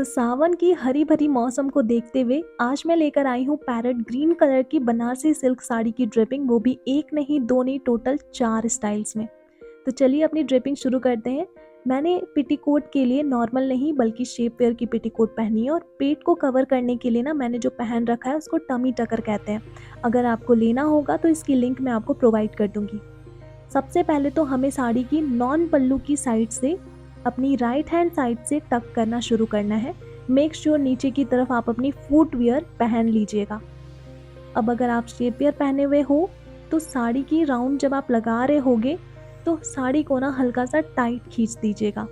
तो सावन की हरी भरी मौसम को देखते हुए आज मैं लेकर आई हूँ पैरेट ग्रीन कलर की बनारसी सिल्क साड़ी की ड्रेपिंग, वो भी एक नहीं दो नहीं टोटल 4 स्टाइल्स में। तो चलिए अपनी ड्रेपिंग शुरू करते हैं। मैंने पेटीकोट के लिए नॉर्मल नहीं बल्कि शेप वेयर की पेटीकोट पहनी है और पेट को कवर करने के लिए ना मैंने जो पहन रखा है उसको टमी टकर कहते हैं। अगर आपको लेना होगा तो इसकी लिंक मैं आपको प्रोवाइड कर दूंगी। सबसे पहले तो हमें साड़ी की नॉन पल्लू की साइड से अपनी राइट हैंड साइड से टक करना शुरू करना है। मेक श्योर नीचे की तरफ आप अपनी फुटवियर पहन लीजिएगा। अब अगर आप शेप वेयर पहने हुए हो तो साड़ी की राउंड जब आप लगा रहे होगे तो साड़ी को ना हल्का सा टाइट खींच दीजिएगा।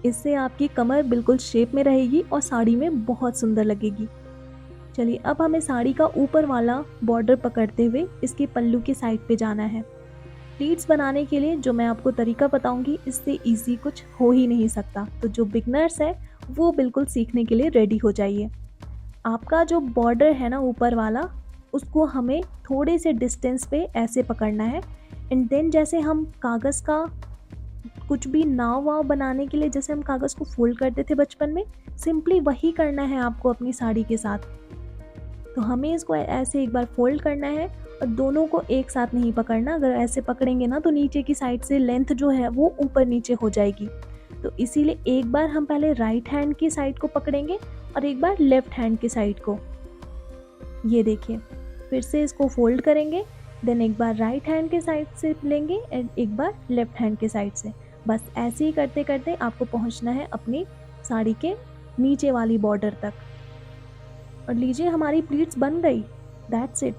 इससे आपकी कमर बिल्कुल शेप में रहेगी और साड़ी में बहुत सुंदर लगेगी। चलिए अब हमें साड़ी का ऊपर वाला बॉर्डर पकड़ते हुए इसके पल्लू की साइड पे जाना है। प्लीट्स बनाने के लिए जो मैं आपको तरीका बताऊंगी इससे इजी कुछ हो ही नहीं सकता, तो जो बिगनर्स है वो बिल्कुल सीखने के लिए रेडी हो जाइए। आपका जो बॉर्डर है ना ऊपर वाला, उसको हमें थोड़े से डिस्टेंस पे ऐसे पकड़ना है। एंड देन जैसे हम कागज़ का कुछ भी नाव वाव बनाने के लिए जैसे हम कागज़ को फोल्ड करते थे बचपन में, सिंपली वही करना है आपको अपनी साड़ी के साथ। तो हमें इसको ऐसे एक बार फोल्ड करना है और दोनों को एक साथ नहीं पकड़ना। अगर ऐसे पकड़ेंगे ना तो नीचे की साइड से लेंथ जो है वो ऊपर नीचे हो जाएगी। तो इसीलिए एक बार हम पहले राइट हैंड की साइड को पकड़ेंगे और एक बार लेफ्ट हैंड की साइड को। ये देखिए, फिर से इसको फोल्ड करेंगे, देन एक बार राइट हैंड के साइड से लेंगे एंड एक बार लेफ्ट हैंड के साइड से। बस ऐसे ही करते करते आपको पहुंचना है अपनी साड़ी के नीचे वाली बॉर्डर तक। और लीजिए हमारी प्लीट्स बन गई। That's it.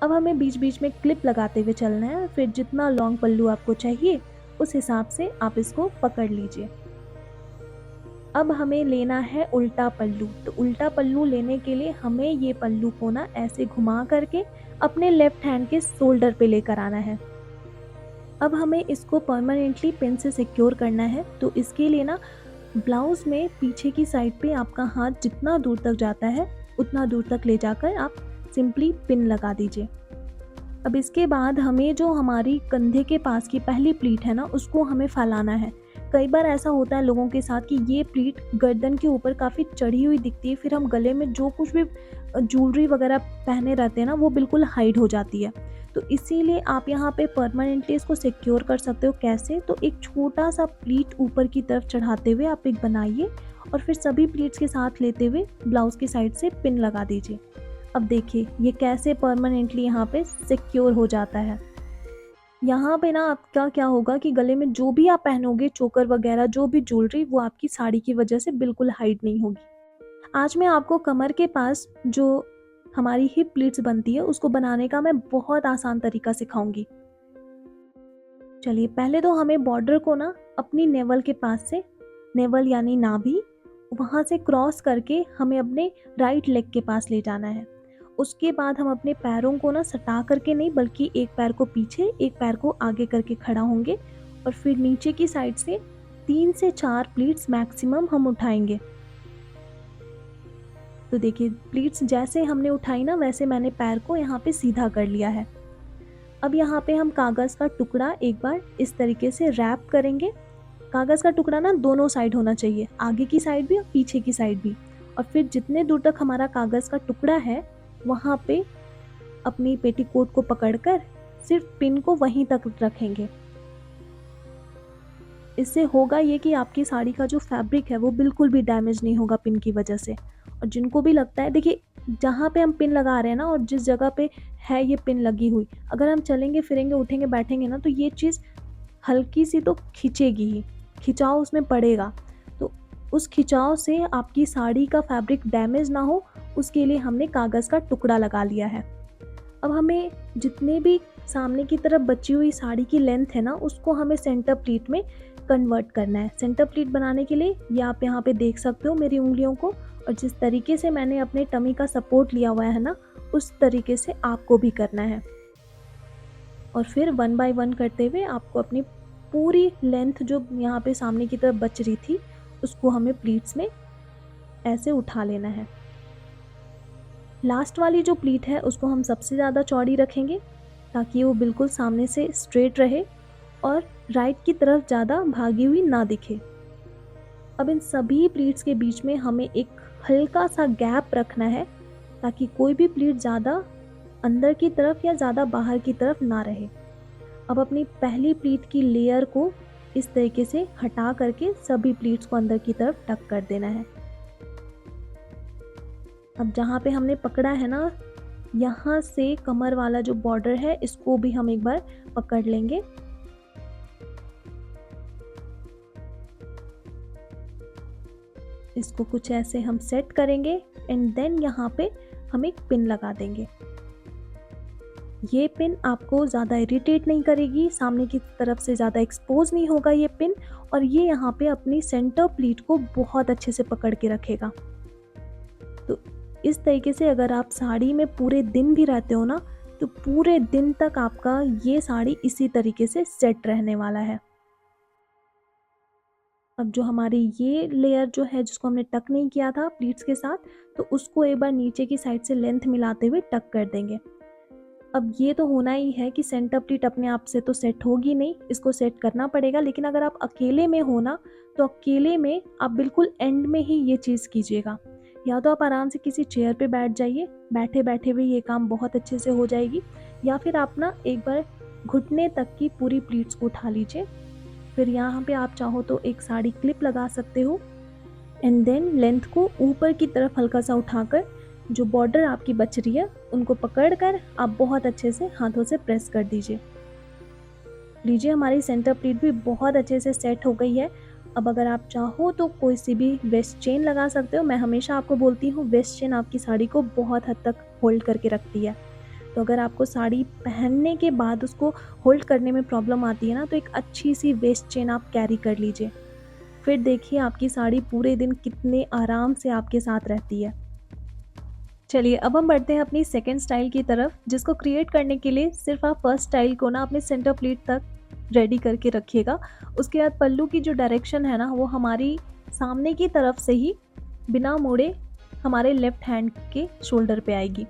अब हमें बीच बीच में क्लिप लगाते हुए चलना है। फिर जितना लॉन्ग पल्लू आपको चाहिए उस हिसाब से आप इसको पकड़ लीजिए। अब हमें लेना है उल्टा पल्लू। तो उल्टा पल्लू लेने के लिए हमें ये पल्लू को ना ऐसे घुमा करके अपने लेफ्ट हैंड के शोल्डर पे लेकर आना है। अब हमें इसको परमानेंटली पिन से सिक्योर करना है। तो इसके लिए ना ब्लाउज में पीछे की साइड पे आपका हाथ जितना दूर तक जाता है उतना दूर तक ले जाकर आप सिंपली पिन लगा दीजिए। अब इसके बाद हमें जो हमारी कंधे के पास की पहली प्लीट है ना उसको हमें फैलाना है। कई बार ऐसा होता है लोगों के साथ कि ये प्लीट गर्दन के ऊपर काफ़ी चढ़ी हुई दिखती है, फिर हम गले में जो कुछ भी ज्वेलरी वगैरह पहने रहते हैं ना वो बिल्कुल हाइड हो जाती है। तो इसीलिए आप यहाँ पे परमानेंटली इसको सिक्योर कर सकते हो। कैसे? तो एक छोटा सा प्लीट ऊपर की तरफ चढ़ाते हुए आप एक बनाइए और फिर सभी प्लीट्स के साथ लेते हुए ब्लाउज की साइड से पिन लगा दीजिए। अब देखिए ये कैसे परमानेंटली यहाँ पे सिक्योर हो जाता है। यहाँ पे ना आपका क्या होगा कि गले में जो भी आप पहनोगे, चोकर वगैरह जो भी ज्वेलरी, वो आपकी साड़ी की वजह से बिल्कुल हाइड नहीं होगी। आज मैं आपको कमर के पास जो हमारी हिप प्लीट्स बनती है उसको बनाने का मैं बहुत आसान तरीका सिखाऊंगी। चलिए पहले तो हमें बॉर्डर को ना अपनी नेवल के पास से, नेवल यानी नाभि, वहाँ से क्रॉस करके हमें अपने राइट लेग के पास ले जाना है। उसके बाद हम अपने पैरों को ना सटा करके नहीं बल्कि एक पैर को पीछे एक पैर को आगे करके खड़ा होंगे और फिर नीचे की साइड से 3 से 4 प्लीट्स मैक्सिमम हम उठाएंगे। तो देखिए प्लीट्स जैसे हमने उठाई ना वैसे मैंने पैर को यहाँ पे सीधा कर लिया है। अब यहाँ पे हम कागज़ का टुकड़ा एक बार इस तरीके से रैप करेंगे। कागज़ का टुकड़ा ना दोनों साइड होना चाहिए, आगे की साइड भी और पीछे की साइड भी। और फिर जितने दूर तक हमारा कागज़ का टुकड़ा है वहाँ पे अपनी पेटीकोट को पकड़कर सिर्फ पिन को वहीं तक रखेंगे। इससे होगा ये कि आपकी साड़ी का जो फैब्रिक है वो बिल्कुल भी डैमेज नहीं होगा पिन की वजह से। और जिनको भी लगता है, देखिए जहाँ पे हम पिन लगा रहे हैं ना और जिस जगह पे है ये पिन लगी हुई, अगर हम चलेंगे फिरेंगे उठेंगे बैठेंगे ना तो ये चीज़ हल्की सी तो खिंचेगी ही, खिंचाव उसमें पड़ेगा। तो उस खिंचाव से आपकी साड़ी का फैब्रिक डैमेज ना हो उसके लिए हमने कागज़ का टुकड़ा लगा लिया है। अब हमें जितने भी सामने की तरफ बची हुई साड़ी की लेंथ है ना उसको हमें सेंटर प्लीट में कन्वर्ट करना है। सेंटर प्लीट बनाने के लिए ये आप यहाँ पे देख सकते हो मेरी उंगलियों को, और जिस तरीके से मैंने अपने टमी का सपोर्ट लिया हुआ है ना उस तरीके से आपको भी करना है। और फिर 1 बाय 1 करते हुए आपको अपनी पूरी लेंथ जो यहाँ पे सामने की तरफ बच रही थी उसको हमें प्लीट्स में ऐसे उठा लेना है। लास्ट वाली जो प्लीट है उसको हम सबसे ज़्यादा चौड़ी रखेंगे ताकि वो बिल्कुल सामने से स्ट्रेट रहे और राइट की तरफ ज़्यादा भागी हुई ना दिखे। अब इन सभी प्लीट्स के बीच में हमें एक हल्का सा गैप रखना है ताकि कोई भी प्लीट ज़्यादा अंदर की तरफ या ज़्यादा बाहर की तरफ ना रहे। अब अपनी पहली प्लीट की लेयर को इस तरीके से हटा करके सभी प्लीट्स को अंदर की तरफ टक कर देना है। अब जहाँ पे हमने पकड़ा है ना, यहाँ से कमर वाला जो बॉर्डर है इसको भी हम एक बार पकड़ लेंगे। इसको कुछ ऐसे हम सेट करेंगे एंड देन यहाँ पे हम एक पिन लगा देंगे। ये पिन आपको ज़्यादा इरिटेट नहीं करेगी, सामने की तरफ से ज़्यादा एक्सपोज नहीं होगा ये पिन, और ये यहाँ पे अपनी सेंटर प्लीट को बहुत अच्छे से पकड़ के रखेगा। तो इस तरीके से अगर आप साड़ी में पूरे दिन भी रहते हो ना, तो पूरे दिन तक आपका ये साड़ी इसी तरीके से सेट रहने वाला है। अब जो हमारी ये लेयर जो है जिसको हमने टक नहीं किया था प्लीट्स के साथ, तो उसको एक बार नीचे की साइड से लेंथ मिलाते हुए टक कर देंगे। अब ये तो होना ही है कि सेंटर प्लीट अपने आप से तो सेट होगी नहीं, इसको सेट करना पड़ेगा। लेकिन अगर आप अकेले में हो ना, तो अकेले में आप बिल्कुल एंड में ही ये चीज़ कीजिएगा। या तो आप आराम से किसी चेयर पे बैठ जाइए, बैठे बैठे भी ये काम बहुत अच्छे से हो जाएगी, या फिर आप ना एक बार घुटने तक की पूरी प्लीट्स को उठा लीजिए। फिर यहाँ पे आप चाहो तो एक साड़ी क्लिप लगा सकते हो एंड देन लेंथ को ऊपर की तरफ हल्का सा उठाकर जो बॉर्डर आपकी बच रही है उनको पकड़कर आप बहुत अच्छे से हाथों से प्रेस कर दीजिए। लीजिए, हमारी सेंटर प्लीट भी बहुत अच्छे से सेट हो गई है। अब अगर आप चाहो तो कोई सी भी वेस्ट चेन लगा सकते हो। मैं हमेशा आपको बोलती हूँ वेस्ट चेन आपकी साड़ी को बहुत हद तक होल्ड करके रखती है। तो अगर आपको साड़ी पहनने के बाद उसको होल्ड करने में प्रॉब्लम आती है ना, तो एक अच्छी सी वेस्ट चेन आप कैरी कर लीजिए। फिर देखिए आपकी साड़ी पूरे दिन कितने आराम से आपके साथ रहती है। चलिए अब हम बढ़ते हैं अपनी सेकंड स्टाइल की तरफ, जिसको क्रिएट करने के लिए सिर्फ आप फर्स्ट स्टाइल को ना अपने सेंटर प्लीट तक रेडी करके रखिएगा। उसके बाद पल्लू की जो डायरेक्शन है ना, वो हमारी सामने की तरफ से ही बिना मोड़े हमारे लेफ्ट हैंड के शोल्डर पे आएगी।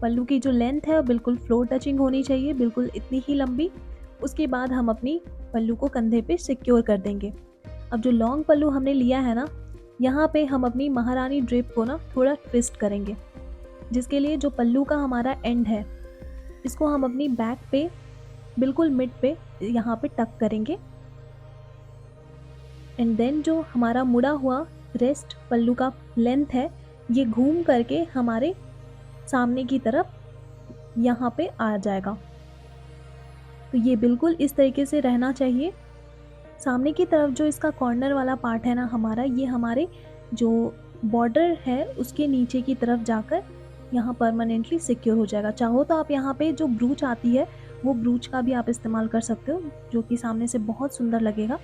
पल्लू की जो लेंथ है बिल्कुल फ्लोर टचिंग होनी चाहिए, बिल्कुल इतनी ही लंबी। उसके बाद हम अपनी पल्लू को कंधे पे सिक्योर कर देंगे। अब जो लॉन्ग पल्लू हमने लिया है ना, यहाँ पे हम अपनी महारानी ड्रेप को ना थोड़ा ट्विस्ट करेंगे, जिसके लिए जो पल्लू का हमारा एंड है इसको हम अपनी बैक पे बिल्कुल मिड पे यहाँ पे टक करेंगे एंड देन जो हमारा मुड़ा हुआ रेस्ट पल्लू का लेंथ है ये घूम करके हमारे सामने की तरफ यहाँ पे आ जाएगा। तो ये बिल्कुल इस तरीके से रहना चाहिए। सामने की तरफ जो इसका कॉर्नर वाला पार्ट है ना हमारा, ये हमारे जो बॉर्डर है उसके नीचे की तरफ जाकर यहाँ परमानेंटली सिक्योर हो जाएगा। चाहो तो आप यहाँ पे जो ब्रूच आती है वो ब्रूच का भी आप इस्तेमाल कर सकते हो, जो कि सामने से बहुत सुंदर लगेगा।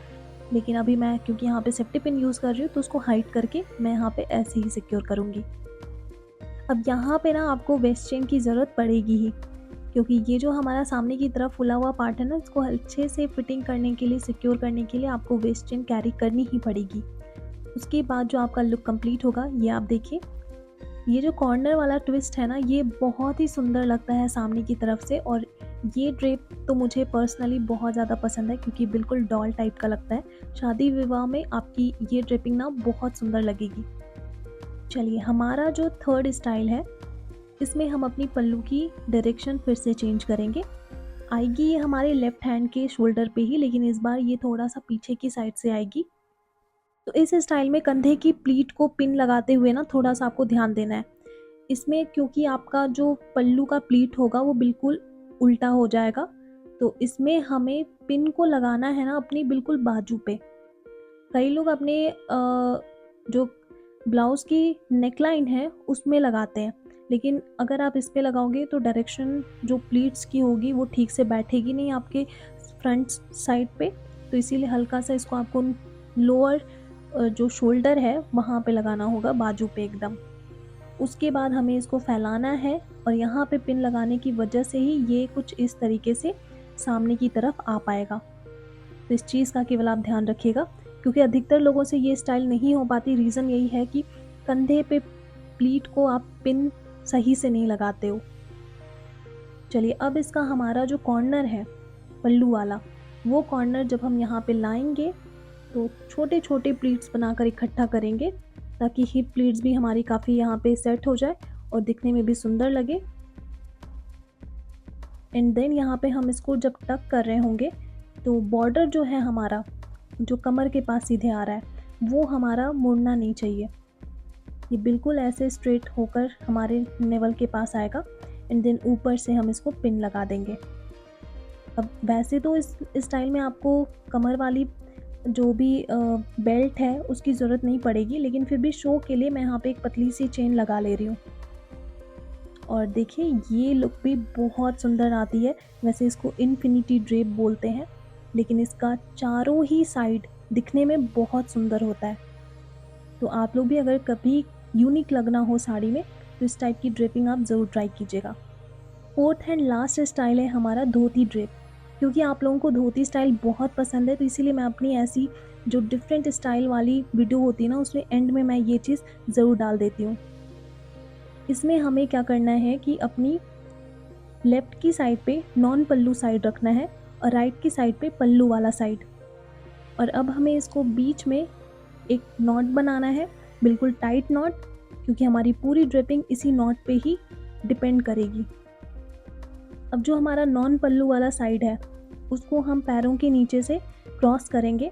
लेकिन अभी मैं क्योंकि यहाँ पे सेफ्टी पिन यूज़ कर रही हूँ तो उसको हाइड करके मैं यहाँ पे ऐसे ही सिक्योर करूँगी। अब यहाँ पे ना आपको वेस्ट चेन की ज़रूरत पड़ेगी ही, क्योंकि ये जो हमारा सामने की तरफ फुला हुआ पार्ट है ना, इसको अच्छे से फिटिंग करने के लिए, सिक्योर करने के लिए आपको वेस्ट चेन कैरी करनी ही पड़ेगी। उसके बाद जो आपका लुक कंप्लीट होगा, ये आप देखिए, ये जो कॉर्नर वाला ट्विस्ट है ना, ये बहुत ही सुंदर लगता है सामने की तरफ से। और ये ड्रेप तो मुझे पर्सनली बहुत ज़्यादा पसंद है, क्योंकि बिल्कुल डॉल टाइप का लगता है। शादी विवाह में आपकी ये ड्रेपिंग ना बहुत सुंदर लगेगी। चलिए, हमारा जो थर्ड स्टाइल है इसमें हम अपनी पल्लू की डायरेक्शन फिर से चेंज करेंगे। आएगी ये हमारे लेफ्ट हैंड के शोल्डर पे ही, लेकिन इस बार ये थोड़ा सा पीछे की साइड से आएगी। तो इस स्टाइल में कंधे की प्लीट को पिन लगाते हुए ना थोड़ा सा आपको ध्यान देना है इसमें, क्योंकि आपका जो पल्लू का प्लीट होगा वो बिल्कुल उल्टा हो जाएगा। तो इसमें हमें पिन को लगाना है ना अपनी बिल्कुल बाजू पे। कई लोग अपने जो ब्लाउज़ की नेकलाइन है उसमें लगाते हैं, लेकिन अगर आप इस पे लगाओगे तो डायरेक्शन जो प्लीट्स की होगी वो ठीक से बैठेगी नहीं आपके फ्रंट साइड पे। तो इसीलिए हल्का सा इसको आपको लोअर जो शोल्डर है वहाँ पे लगाना होगा, बाजू पे एकदम। उसके बाद हमें इसको फैलाना है और यहाँ पे पिन लगाने की वजह से ही ये कुछ इस तरीके से सामने की तरफ आ पाएगा। तो इस चीज़ का केवल आप ध्यान रखिएगा, क्योंकि अधिकतर लोगों से ये स्टाइल नहीं हो पाती। रीज़न यही है कि कंधे पे प्लीट को आप पिन सही से नहीं लगाते हो। चलिए, अब इसका हमारा जो कॉर्नर है पल्लू वाला, वो कॉर्नर जब हम यहाँ पे लाएंगे तो छोटे छोटे प्लीट्स बनाकर इकट्ठा करेंगे ताकि हिप प्लीट्स भी हमारी काफ़ी यहाँ पे सेट हो जाए और दिखने में भी सुंदर लगे। एंड देन यहाँ पे हम इसको जब टक कर रहे होंगे तो बॉर्डर जो है हमारा, जो कमर के पास सीधे आ रहा है, वो हमारा मुड़ना नहीं चाहिए। ये बिल्कुल ऐसे स्ट्रेट होकर हमारे नेवल के पास आएगा। एंड देन ऊपर से हम इसको पिन लगा देंगे। अब वैसे तो इस स्टाइल में आपको कमर वाली जो भी बेल्ट है उसकी ज़रूरत नहीं पड़ेगी, लेकिन फिर भी शो के लिए मैं यहाँ पे एक पतली सी चेन लगा ले रही हूँ। और देखिए ये लुक भी बहुत सुंदर आती है। वैसे इसको इन्फिनिटी ड्रेप बोलते हैं, लेकिन इसका चारों ही साइड दिखने में बहुत सुंदर होता है। तो आप लोग भी अगर कभी यूनिक लगना हो साड़ी में तो इस टाइप की ड्रेपिंग आप ज़रूर ट्राई कीजिएगा। फोर्थ एंड लास्ट स्टाइल है हमारा धोती ड्रेप। क्योंकि आप लोगों को धोती स्टाइल बहुत पसंद है तो इसीलिए मैं अपनी ऐसी जो डिफरेंट स्टाइल वाली वीडियो होती है ना, उसमें एंड में मैं ये चीज़ ज़रूर डाल देती हूँ। इसमें हमें क्या करना है कि अपनी लेफ़्ट की साइड पे नॉन पल्लू साइड रखना है और राइट की साइड पे पल्लू वाला साइड। और अब हमें इसको बीच में एक नॉट बनाना है, बिल्कुल टाइट नॉट, क्योंकि हमारी पूरी ड्रेपिंग इसी नॉट पे ही डिपेंड करेगी। अब जो हमारा नॉन पल्लू वाला साइड है उसको हम पैरों के नीचे से क्रॉस करेंगे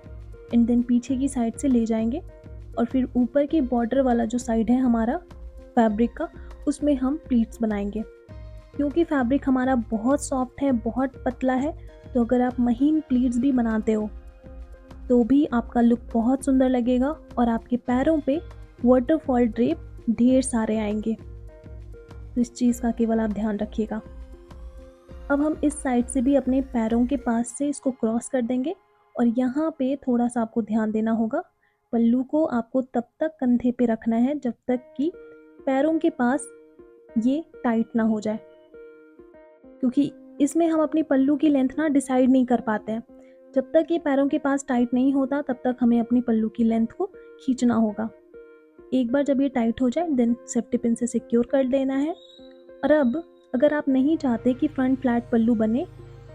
एंड देन पीछे की साइड से ले जाएंगे और फिर ऊपर के बॉर्डर वाला जो साइड है हमारा फैब्रिक का, उसमें हम प्लीट्स बनाएंगे। क्योंकि फैब्रिक हमारा बहुत सॉफ्ट है, बहुत पतला है, तो अगर आप महीन प्लीट्स भी बनाते हो तो भी आपका लुक बहुत सुंदर लगेगा और आपके पैरों पे वाटरफॉल ड्रेप ढेर सारे आएंगे। तो इस चीज़ का केवल आप ध्यान रखिएगा। अब हम इस साइड से भी अपने पैरों के पास से इसको क्रॉस कर देंगे और यहाँ पे थोड़ा सा आपको ध्यान देना होगा। पल्लू को आपको तब तक कंधे पे रखना है जब तक कि पैरों के पास ये टाइट ना हो जाए, क्योंकि इसमें हम अपनी पल्लू की लेंथ ना डिसाइड नहीं कर पाते हैं। जब तक ये पैरों के पास टाइट नहीं होता तब तक हमें अपनी पल्लू की लेंथ को खींचना होगा। एक बार जब ये टाइट हो जाए देन सेफ्टी पिन से सिक्योर कर देना है। और अब अगर आप नहीं चाहते कि फ्रंट फ्लैट पल्लू बने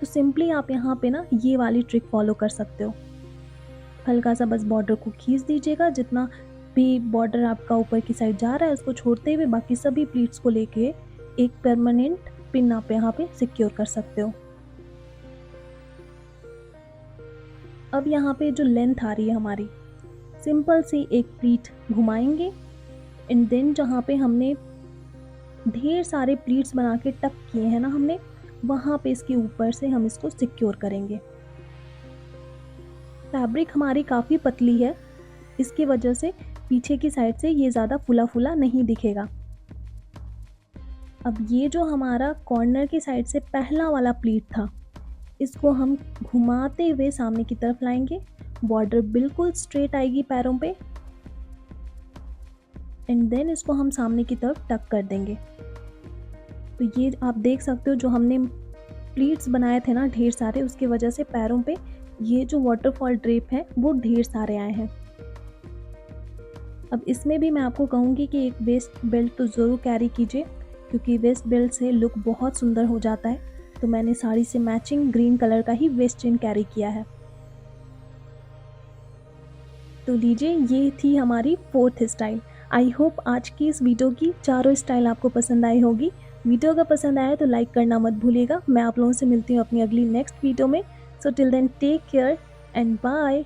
तो सिंपली आप यहाँ पे ना ये वाली ट्रिक फॉलो कर सकते हो। हल्का सा बस बॉर्डर को खींच दीजिएगा, जितना भी बॉर्डर आपका ऊपर की साइड जा रहा है उसको छोड़ते हुए बाकी सभी प्लीट्स को लेके एक परमानेंट पिन आप यहाँ पे सिक्योर कर सकते हो। अब यहाँ पे जो लेंथ आ रही है हमारी, सिंपल सी एक प्लीट घुमाएंगे एंड देन जहाँ पे हमने ढेर सारे प्लीट्स बना के टक किए हैं ना हमने, वहाँ पे इसके ऊपर से हम इसको सिक्योर करेंगे। फैब्रिक हमारी काफ़ी पतली है, इसकी वजह से पीछे की साइड से ये ज़्यादा फुला फुला नहीं दिखेगा। अब ये जो हमारा कॉर्नर की साइड से पहला वाला प्लीट था, इसको हम घुमाते हुए सामने की तरफ लाएंगे। बॉर्डर बिल्कुल स्ट्रेट आएगी पैरों पे एंड देन इसको हम सामने की तरफ टक कर देंगे। तो ये आप देख सकते हो जो हमने प्लीट्स बनाए थे ना ढेर सारे, उसकी वजह से पैरों पे ये जो वाटरफॉल ड्रेप है वो ढेर सारे आए हैं। अब इसमें भी मैं आपको कहूँगी कि एक वेस्ट बेल्ट तो ज़रूर कैरी कीजिए, क्योंकि वेस्ट बेल्ट से लुक बहुत सुंदर हो जाता है। तो मैंने साड़ी से मैचिंग ग्रीन कलर का ही वेस्ट चेन कैरी किया है। तो लीजिए ये थी हमारी फोर्थ स्टाइल। आई होप आज की इस वीडियो की चारों स्टाइल आपको पसंद आई होगी। वीडियो अगर पसंद आया तो लाइक करना मत भूलिएगा। मैं आप लोगों से मिलती हूँ अपनी अगली नेक्स्ट वीडियो में। So till then take care and bye.